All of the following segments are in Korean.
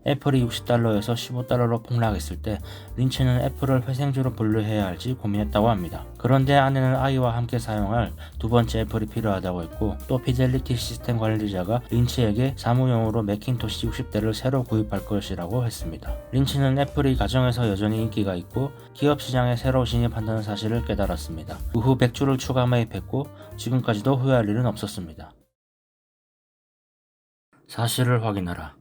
애플이 $60에서 $15로 폭락했을 때 린치는 애플을 회생주로 분류해야 할지 고민했다고 합니다. 그런데 아내는 아이와 함께 사용할 두 번째 애플이 필요하다고 했고, 또 피델리티 시스템 관리자가 린치에게 사무용으로 매킨토시 60대를 새로 구입할 것이라고 했습니다. 린치는 애플이 가정에서 여전히 인기가 있고 기업 시장에 새로 진입한다는 사실을 깨달았습니다. 그 후 100주를 추가 매입했고 지금까지도 후회할 일은 없었습니다. 사실을 확인하라.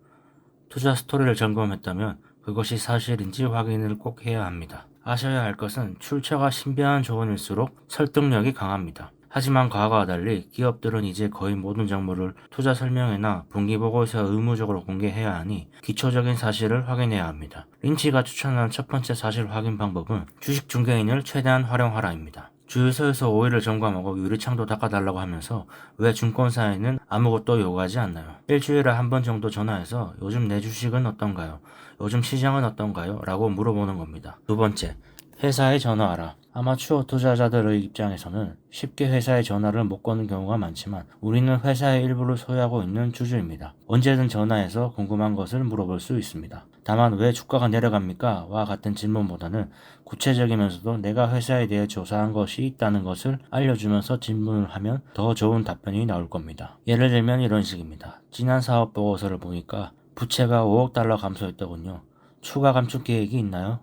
투자 스토리를 점검했다면 그것이 사실인지 확인을 꼭 해야 합니다. 아셔야 할 것은 출처가 신비한 조언일수록 설득력이 강합니다. 하지만 과거와 달리 기업들은 이제 거의 모든 정보를 투자 설명회나 분기보고에서 의무적으로 공개해야 하니 기초적인 사실을 확인해야 합니다. 린치가 추천하는 첫 번째 사실 확인 방법은 주식 중개인을 최대한 활용하라입니다. 주유소에서 오일을 점검하고 유리창도 닦아달라고 하면서 왜 증권사에는 아무것도 요구하지 않나요? 일주일에 한 번 정도 전화해서 요즘 내 주식은 어떤가요? 요즘 시장은 어떤가요? 라고 물어보는 겁니다. 두 번째, 회사에 전화하라. 아마추어 투자자들의 입장에서는 쉽게 회사에 전화를 못 거는 경우가 많지만 우리는 회사의 일부를 소유하고 있는 주주입니다. 언제든 전화해서 궁금한 것을 물어볼 수 있습니다. 다만 왜 주가가 내려갑니까? 와 같은 질문보다는 구체적이면서도 내가 회사에 대해 조사한 것이 있다는 것을 알려주면서 질문을 하면 더 좋은 답변이 나올 겁니다. 예를 들면 이런 식입니다. 지난 사업 보고서를 보니까 부채가 $5억 감소했더군요. 추가 감축 계획이 있나요?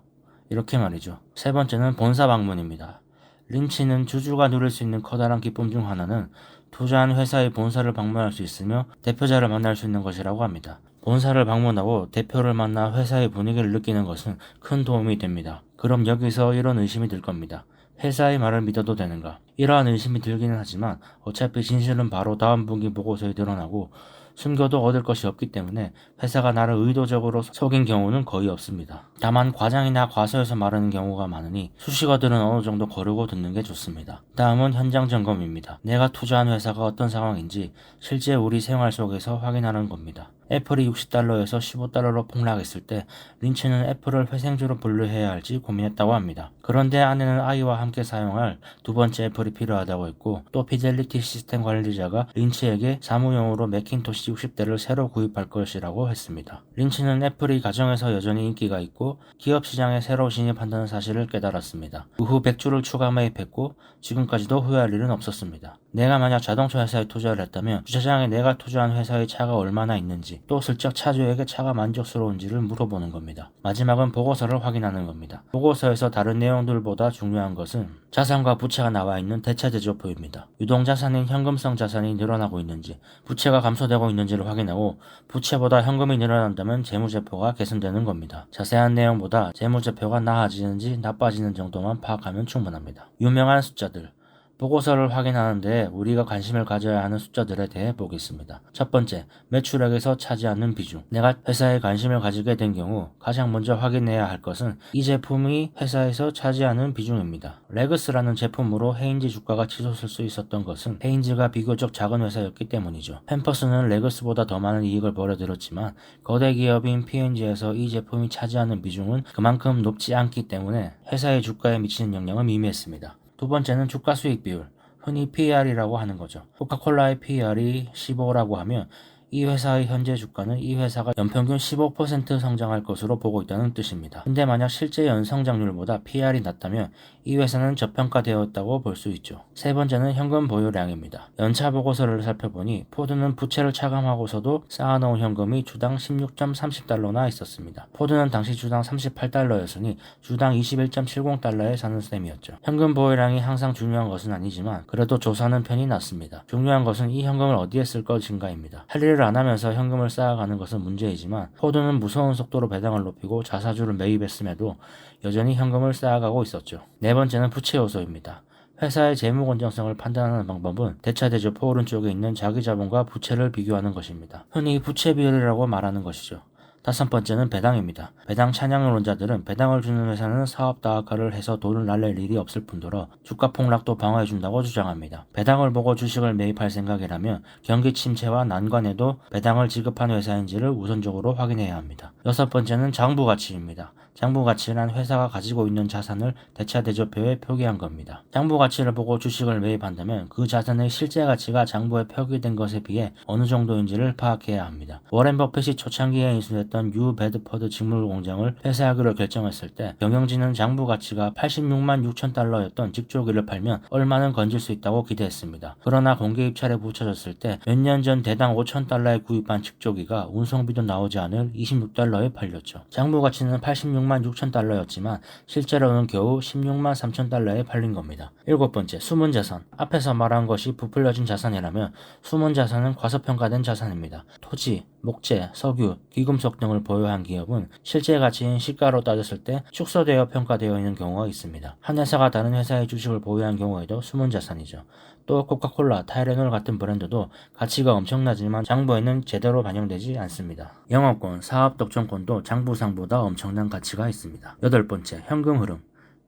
이렇게 말이죠. 세 번째는 본사 방문입니다. 린치는 주주가 누릴 수 있는 커다란 기쁨 중 하나는 투자한 회사의 본사를 방문할 수 있으며 대표자를 만날 수 있는 것이라고 합니다. 본사를 방문하고 대표를 만나 회사의 분위기를 느끼는 것은 큰 도움이 됩니다. 그럼 여기서 이런 의심이 들 겁니다. 회사의 말을 믿어도 되는가? 이러한 의심이 들기는 하지만 어차피 진실은 바로 다음 분기 보고서에 드러나고 숨겨도 얻을 것이 없기 때문에 회사가 나를 의도적으로 속인 경우는 거의 없습니다. 다만 과장이나 과서에서 말하는 경우가 많으니 수식어들은 어느 정도 거르고 듣는 게 좋습니다. 다음은 현장 점검입니다. 내가 투자한 회사가 어떤 상황인지 실제 우리 생활 속에서 확인하는 겁니다. 애플이 $60에서 $15로 폭락했을 때 린치는 애플을 회생주로 분류해야 할지 고민했다고 합니다. 그런데 아내는 아이와 함께 사용할 두 번째 애플이 필요하다고 했고, 또 피델리티 시스템 관리자가 린치에게 사무용으로 매킨토시 60대를 새로 구입할 것이라고 했습니다. 린치는 애플이 가정에서 여전히 인기가 있고 기업 시장에 새로 진입한다는 사실을 깨달았습니다. 그 후 100주를 추가 매입했고 지금까지도 후회할 일은 없었습니다. 내가 만약 자동차 회사에 투자를 했다면 주차장에 내가 투자한 회사의 차가 얼마나 있는지, 또 슬쩍 차주에게 차가 만족스러운지를 물어보는 겁니다. 마지막은 보고서를 확인하는 겁니다. 보고서에서 다른 내용들보다 중요한 것은 자산과 부채가 나와 있는 대차대조표입니다. 유동자산인 현금성 자산이 늘어나고 있는지, 부채가 감소되고 있는지를 확인하고 부채보다 현금이 늘어난다면 재무제표가 개선되는 겁니다. 자세한 내용보다 재무제표가 나아지는지 나빠지는 정도만 파악하면 충분합니다. 유명한 숫자들, 보고서를 확인하는데 우리가 관심을 가져야 하는 숫자들에 대해 보겠습니다. 첫 번째, 매출액에서 차지하는 비중. 내가 회사에 관심을 가지게 된 경우 가장 먼저 확인해야 할 것은 이 제품이 회사에서 차지하는 비중입니다. 레그스라는 제품으로 헤인즈 주가가 치솟을 수 있었던 것은 헤인즈가 비교적 작은 회사였기 때문이죠. 팸퍼스는 레그스보다 더 많은 이익을 벌어들였지만 거대 기업인 P&G에서 이 제품이 차지하는 비중은 그만큼 높지 않기 때문에 회사의 주가에 미치는 영향은 미미했습니다. 두 번째는 주가 수익 비율, 흔히 PER이라고 하는 거죠. 코카콜라의 PER이 15라고 하면 이 회사의 현재 주가는 이 회사가 연평균 15% 성장할 것으로 보고 있다는 뜻입니다. 근데 만약 실제 연성장률보다 PER이 낮다면 이 회사는 저평가되었다고 볼 수 있죠. 세 번째는 현금 보유량입니다. 연차 보고서를 살펴보니 포드는 부채를 차감하고서도 쌓아놓은 현금이 주당 16.30달러나 있었습니다. 포드는 당시 주당 38달러였으니 주당 21.70달러에 사는 셈이었죠. 현금 보유량이 항상 중요한 것은 아니지만 그래도 조사하는 편이 낫습니다. 중요한 것은 이 현금을 어디에 쓸 것인가입니다. 할 일을 안 하면서 현금을 쌓아가는 것은 문제이지만 포드는 무서운 속도로 배당을 높이고 자사주를 매입했음에도 여전히 현금을 쌓아가고 있었죠. 네 번째는 부채 요소입니다. 회사의 재무 건전성을 판단하는 방법은 대차대조표 오른쪽에 있는 자기 자본과 부채를 비교하는 것입니다. 흔히 부채 비율이라고 말하는 것이죠. 다섯 번째는 배당입니다. 배당 찬양론자들은 배당을 주는 회사는 사업 다각화를 해서 돈을 날릴 일이 없을 뿐더러 주가 폭락도 방어해준다고 주장합니다. 배당을 보고 주식을 매입할 생각이라면 경기 침체와 난관에도 배당을 지급한 회사인지를 우선적으로 확인해야 합니다. 여섯 번째는 장부 가치입니다. 장부 가치란 회사가 가지고 있는 자산을 대차대조표에 표기한 겁니다. 장부 가치를 보고 주식을 매입한다면 그 자산의 실제 가치가 장부에 표기된 것에 비해 어느 정도인지를 파악해야 합니다. 워렌 버핏이 초창기에 인수했던 운영했던 뉴 베드퍼드 직물 공장을 폐쇄하기로 결정했을 때 경영진은 장부 가치가 86만 6천 달러였던 직조기를 팔면 얼마는 건질 수 있다고 기대했습니다. 그러나 공개 입찰에 붙여졌을 때 몇 년 전 대당 5천 달러에 구입한 직조기가 운송비도 나오지 않을 26달러에 팔렸죠. 장부 가치는 86만 6천 달러였지만 실제로는 겨우 16만 3천 달러에 팔린 겁니다. 일곱 번째, 숨은 자산. 앞에서 말한 것이 부풀려진 자산이라면 숨은 자산은 과소평가된 자산입니다. 토지, 목재, 석유, 귀금속 등을 보유한 기업은 실제 가치인 시가로 따졌을 때 축소되어 평가되어 있는 경우가 있습니다. 한 회사가 다른 회사의 주식을 보유한 경우에도 숨은 자산이죠. 또 코카콜라, 타이레놀 같은 브랜드도 가치가 엄청나지만 장부에는 제대로 반영되지 않습니다. 영업권, 사업 독점권도 장부상보다 엄청난 가치가 있습니다. 여덟 번째, 현금 흐름.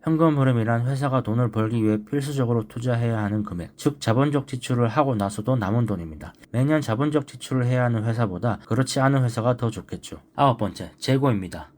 현금 흐름이란 회사가 돈을 벌기 위해 필수적으로 투자해야 하는 금액, 즉 자본적 지출을 하고 나서도 남은 돈입니다. 매년 자본적 지출을 해야 하는 회사보다 그렇지 않은 회사가 더 좋겠죠. 아홉 번째, 재고입니다.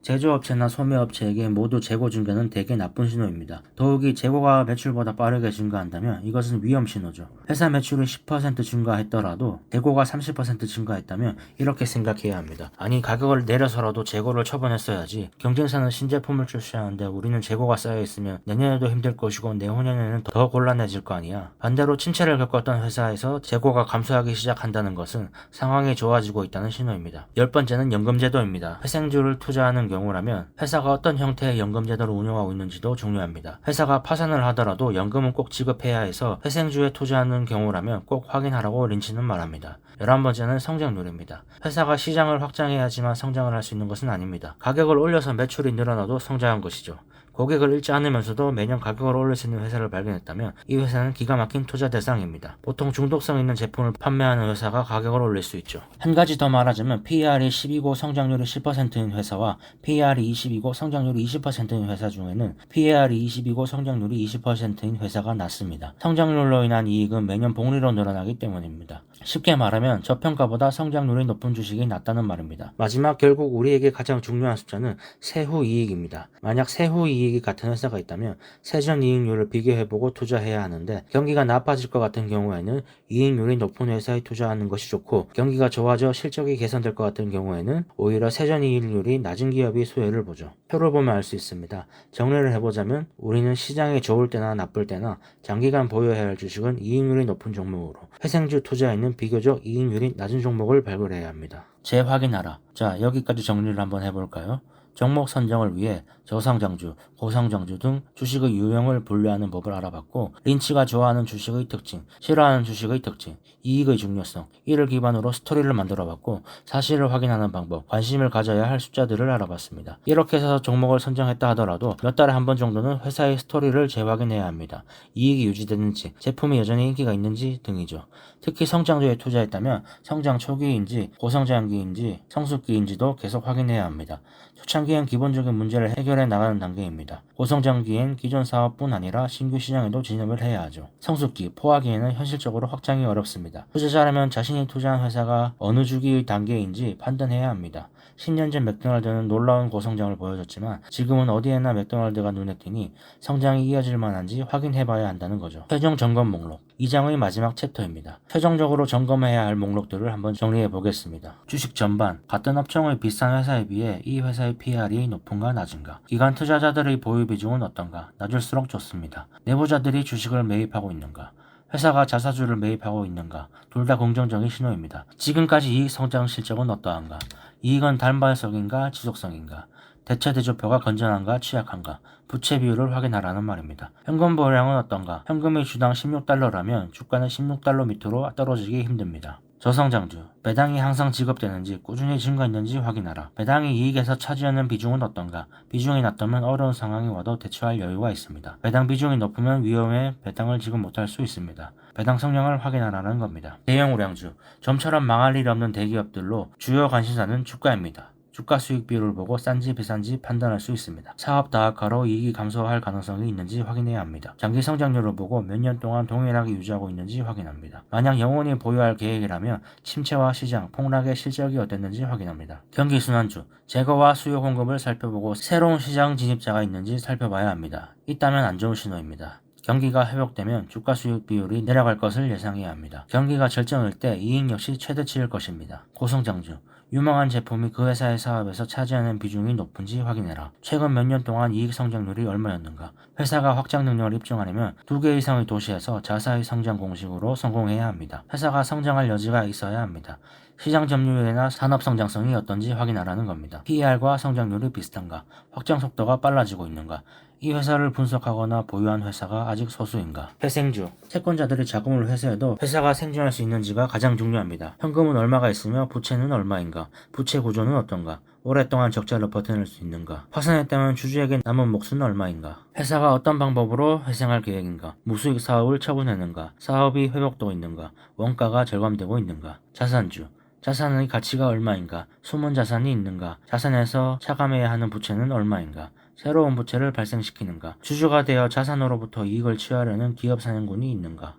제조업체나 소매업체에게 모두 재고 증가는 대개 나쁜 신호입니다. 더욱이 재고가 매출보다 빠르게 증가한다면 이것은 위험 신호죠. 회사 매출이 10% 증가했더라도 재고가 30% 증가했다면 이렇게 생각해야 합니다. 아니, 가격을 내려서라도 재고를 처분했어야지. 경쟁사는 신제품을 출시하는데 우리는 재고가 쌓여있으면 내년에도 힘들 것이고 내후년에는 더 곤란해질 거 아니야. 반대로 침체를 겪었던 회사에서 재고가 감소하기 시작한다는 것은 상황이 좋아지고 있다는 신호입니다. 열 번째는 연금제도입니다. 회생주를 투자하는 경우라면 회사가 어떤 형태의 연금제도를 운영하고 있는지도 중요합니다. 회사가 파산을 하더라도 연금은 꼭 지급해야 해서 회생주에 투자하는 경우라면 꼭 확인하라고 린치는 말합니다. 11번째는 성장률입니다. 회사가 시장을 확장해야지만 성장을 할 수 있는 것은 아닙니다. 가격을 올려서 매출이 늘어나도 성장한 것이죠. 고객을 잃지 않으면서도 매년 가격을 올릴 수 있는 회사를 발견했다면 이 회사는 기가 막힌 투자 대상입니다. 보통 중독성 있는 제품을 판매하는 회사가 가격을 올릴 수 있죠. 한 가지 더 말하자면 PER이 10이고 성장률이 10%인 회사와 PER이 20이고 성장률이 20%인 회사 중에는 PER이 20이고 성장률이 20%인 회사가 낫습니다. 성장률로 인한 이익은 매년 복리로 늘어나기 때문입니다. 쉽게 말하면 저평가보다 성장률이 높은 주식이 낫다는 말입니다. 마지막, 결국 우리에게 가장 중요한 숫자는 세후 이익입니다. 만약 세후 이익이 같은 회사가 있다면 세전 이익률을 비교해보고 투자해야 하는데 경기가 나빠질 것 같은 경우에는 이익률이 높은 회사에 투자하는 것이 좋고 경기가 좋아져 실적이 개선될 것 같은 경우에는 오히려 세전 이익률이 낮은 기업이 수혜를 보죠. 표를 보면 알 수 있습니다. 정리를 해보자면 우리는 시장이 좋을 때나 나쁠 때나 장기간 보유해야 할 주식은 이익률이 높은 종목으로, 회생주 투자에는 비교적 이익률이 낮은 종목을 발굴해야 합니다. 재확인하라. 자, 여기까지 정리를 한번 해볼까요? 종목 선정을 위해 저상장주, 고상장주 등 주식의 유형을 분류하는 법을 알아봤고, 린치가 좋아하는 주식의 특징, 싫어하는 주식의 특징, 이익의 중요성, 이를 기반으로 스토리를 만들어봤고, 사실을 확인하는 방법, 관심을 가져야 할 숫자들을 알아봤습니다. 이렇게 해서 종목을 선정했다 하더라도 몇 달에 한 번 정도는 회사의 스토리를 재확인해야 합니다. 이익이 유지되는지, 제품이 여전히 인기가 있는지 등이죠. 특히 성장주에 투자했다면 성장 초기인지 고성장기인지 성숙기인지도 계속 확인해야 합니다. 초창기엔 기본적인 문제를 해결해 나가는 단계입니다. 고성장기엔 기존 사업뿐 아니라 신규 시장에도 진입을 해야 하죠. 성숙기, 포화기에는 현실적으로 확장이 어렵습니다. 투자자라면 자신이 투자한 회사가 어느 주기의 단계인지 판단해야 합니다. 10년 전 맥도날드는 놀라운 고성장을 보여줬지만 지금은 어디에나 맥도날드가 눈에 띄니 성장이 이어질 만한지 확인해봐야 한다는 거죠. 최종 점검 목록, 2장의 마지막 챕터입니다. 최종적으로 점검해야 할 목록들을 한번 정리해 보겠습니다. 주식 전반, 같은 업종의 비싼 회사에 비해 이 회사의 PER이 높은가 낮은가, 기관 투자자들의 보유 비중은 어떤가, 낮을수록 좋습니다. 내부자들이 주식을 매입하고 있는가, 회사가 자사주를 매입하고 있는가, 둘 다 긍정적인 신호입니다. 지금까지 이익 성장 실적은 어떠한가, 이익은 단발성인가 지속성인가, 대체 대조표가 건전한가 취약한가, 부채 비율을 확인하라는 말입니다. 현금 보유량은 어떤가, 현금이 주당 16달러라면 주가는 16달러 밑으로 떨어지기 힘듭니다. 저성장주, 배당이 항상 지급되는지 꾸준히 증가했는지 확인하라. 배당이 이익에서 차지하는 비중은 어떤가, 비중이 낮다면 어려운 상황이 와도 대처할 여유가 있습니다. 배당 비중이 높으면 위험해 배당을 지급 못할 수 있습니다. 배당 성향을 확인하라는 겁니다. 대형 우량주, 좀처럼 망할 일 없는 대기업들로 주요 관심사는 주가입니다. 주가 수익 비율을 보고 싼지 비싼지 판단할 수 있습니다. 사업 다각화로 이익이 감소할 가능성이 있는지 확인해야 합니다. 장기 성장률을 보고 몇 년 동안 동일하게 유지하고 있는지 확인합니다. 만약 영원히 보유할 계획이라면 침체와 시장, 폭락의 실적이 어땠는지 확인합니다. 경기순환주, 재고와 수요 공급을 살펴보고 새로운 시장 진입자가 있는지 살펴봐야 합니다. 있다면 안 좋은 신호입니다. 경기가 회복되면 주가 수익 비율이 내려갈 것을 예상해야 합니다. 경기가 절정일 때 이익 역시 최대치일 것입니다. 고성장주, 유망한 제품이 그 회사의 사업에서 차지하는 비중이 높은지 확인해라. 최근 몇 년 동안 이익 성장률이 얼마였는가. 회사가 확장 능력을 입증하려면 2개 이상의 도시에서 자사의 성장 공식으로 성공해야 합니다. 회사가 성장할 여지가 있어야 합니다. 시장 점유율이나 산업 성장성이 어떤지 확인하라는 겁니다. PER과 성장률이 비슷한가? 확장 속도가 빨라지고 있는가? 이 회사를 분석하거나 보유한 회사가 아직 소수인가? 회생주. 채권자들이 자금을 회수해도 회사가 생존할 수 있는지가 가장 중요합니다. 현금은 얼마가 있으며 부채는 얼마인가? 부채 구조는 어떤가? 오랫동안 적자를 버텨낼 수 있는가? 파산했다면 주주에게 남은 몫은 얼마인가? 회사가 어떤 방법으로 회생할 계획인가? 무수익 사업을 처분했는가? 사업이 회복되고 있는가? 원가가 절감되고 있는가? 자산주. 자산의 가치가 얼마인가? 숨은 자산이 있는가? 자산에서 차감해야 하는 부채는 얼마인가? 새로운 부채를 발생시키는가? 주주가 되어 자산으로부터 이익을 취하려는 기업 사냥꾼이 있는가?